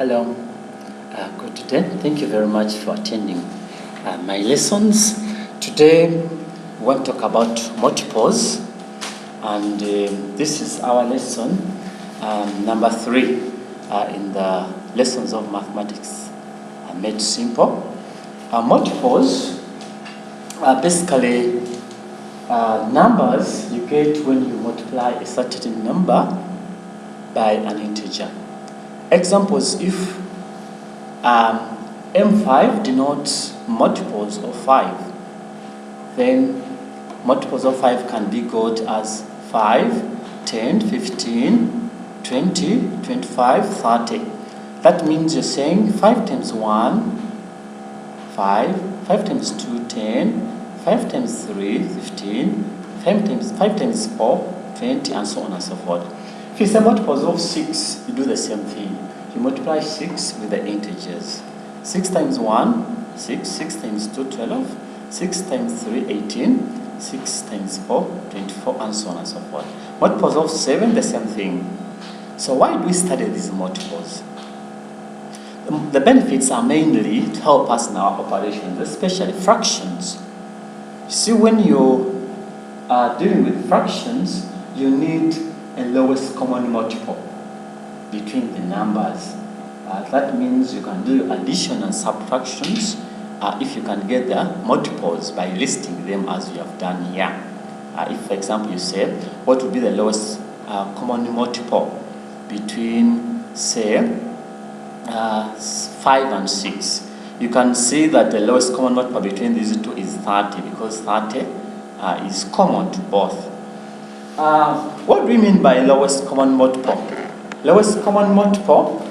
Hello, good day. Thank you very much for attending my lessons. Today we want to talk about multiples, and this is our lesson number 3 in the lessons of mathematics made simple. Multiples are basically numbers you get when you multiply a certain number by an integer. Examples: if M5 denotes multiples of 5, then multiples of 5 can be got as 5, 10, 15, 20, 25, 30. That means you're saying 5 times 1, 5, 5 times 2, 10, 5 times 3, 15, 5 times 4, 20, and so on and so forth. If you say multiples of 6, you do the same thing. You multiply 6 with the integers. 6 times 1, 6, 6 times 2, 12, 6 times 3, 18, 6 times 4, 24, and so on and so forth. Multiples of 7, the same thing. So why do we study these multiples? The benefits are mainly to help us in our operations, especially fractions. You see, when you are dealing with fractions, you need a lowest common multiple between the numbers. That means you can do addition and subtractions if you can get the multiples by listing them as you have done here. If, for example, you say, what would be the lowest common multiple between, say, 5 and 6? You can see that the lowest common multiple between these two is 30, because 30 is common to both. What do we mean by lowest common multiple? Lowest common multiple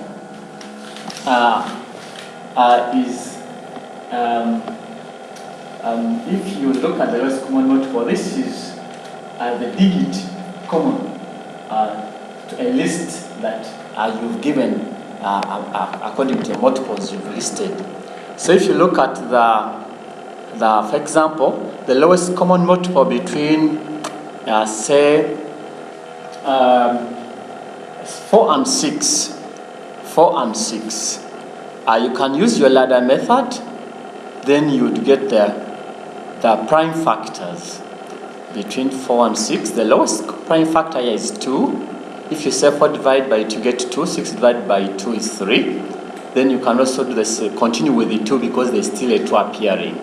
is if you look at the lowest common multiple, this is the digit common to a list that you've given according to the multiples you've listed. So if you look at for example, the lowest common multiple between say 4 and 6, you can use your ladder method. Then you would get the prime factors between 4 and 6. The lowest prime factor here is 2. If you say 4 divided by 2, get 2. 6 divided by 2 is 3. Then you can also do this, continue with the 2, because there's still a 2 appearing.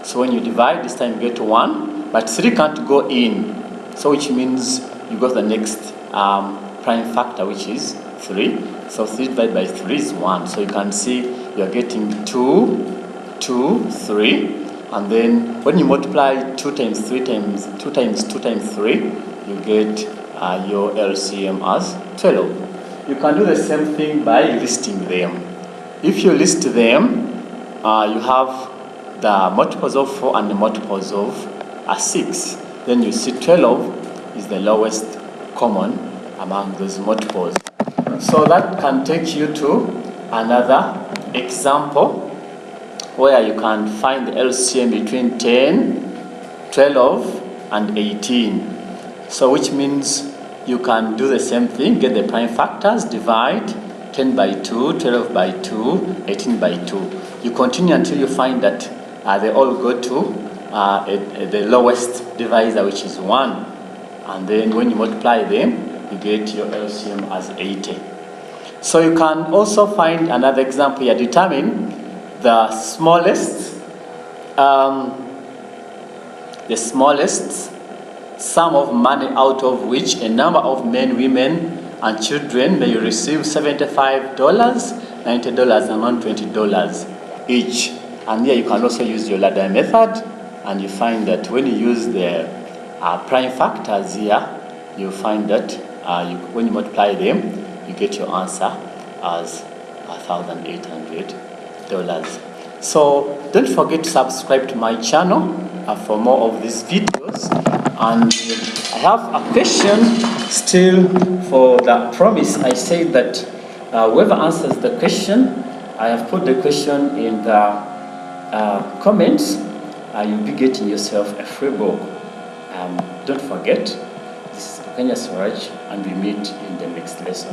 So when you divide, this time you get 1, but 3 can't go in. So which means you got the next prime factor, which is 3. So 3 divided by 3 is 1. So you can see you're getting 2, 2, 3. And then when you multiply 2 times 3 times 2 times 2 times 3, you get your LCM as 12. You can do the same thing by listing them. If you list them, you have the multiples of 4 and the multiples of 6. Then you see 12 is the lowest common among those multiples. So that can take you to another example where you can find the LCM between 10, 12, and 18. So which means you can do the same thing, get the prime factors, divide 10 by 2, 12 by 2, 18 by 2. You continue until you find that they all go to the lowest divisor, which is 1. And then when you multiply them, you get your LCM as 80. So you can also find another example here. Determine the smallest sum of money out of which a number of men, women, and children may receive $75, $90, and $120 each. And here you can also use your ladder method, and you find that when you use the prime factors here, you find that when you multiply them, you get your answer as $1,800. So don't forget to subscribe to my channel for more of these videos. And I have a question still for the promise. I said that whoever answers the question, I have put the question in the comments. You'll be getting yourself a free book. Don't forget, this is Kenya Swaraj, and we meet in the next lesson.